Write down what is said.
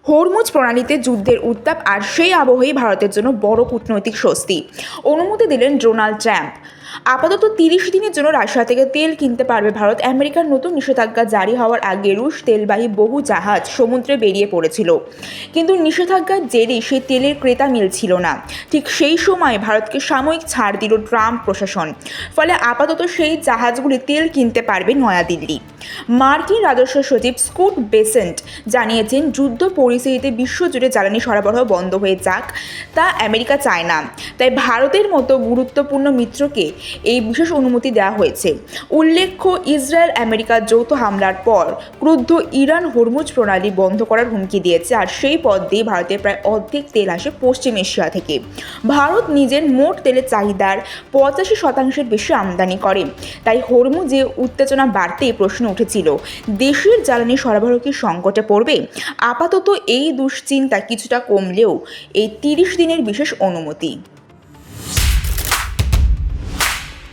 Hormuz প্রণালীতে যুদ্ধের উত্তাপ আর সেই আবহেই ভারতের জন্য বড় কূটনৈতিক স্বস্তি অনুমতি দিলেন ডোনাল্ড ট্রাম্প। আপাতত 30 দিনের জন্য রাশিয়া থেকে তেল কিনতে পারবে ভারত। আমেরিকার নতুন নিষেধাজ্ঞা জারি হওয়ার আগে রুশ তেলবাহী বহু জাহাজ সমুদ্রে বেরিয়ে পড়েছিল, কিন্তু নিষেধাজ্ঞার জেরে সেই তেলের ক্রেতা মিলছিল না। ঠিক সেই সময় ভারতকে সাময়িক ছাড় দিল ট্রাম্প প্রশাসন। ফলে আপাতত সেই জাহাজগুলি তেল কিনতে পারবে নয়াদিল্লি। মার্কিন রাজস্ব সচিব স্কট বেসেন্ট জানিয়েছেন, যুদ্ধ পরিস্থিতিতে বিশ্বজুড়ে জ্বালানি সরবরাহ বন্ধ হয়ে যাক তা আমেরিকা চায় না। তাই ভারতের মতো গুরুত্বপূর্ণ মিত্রকে এই বিশেষ অনুমতি দেওয়া হয়েছে। উল্লেখ্য, ইসরায়েল আমেরিকার যৌথ হামলার পর ক্রুদ্ধ ইরান হরমুজ প্রণালী বন্ধ করার হুমকি দিয়েছে, আর সেই পথ দিয়ে ভারতের প্রায় অর্ধেক তেল আসে পশ্চিম এশিয়া থেকে। ভারত নিজের মোট তেলের চাহিদার 85% বেশি আমদানি করে। তাই হরমুজে উত্তেজনা বাড়তেই প্রশ্ন উঠেছিল, দেশের জ্বালানি সরবরাহ কি সংকটে পড়বে? আপাতত এই দুশ্চিন্তা কিছুটা কমলেও এই 30 দিনের বিশেষ অনুমতি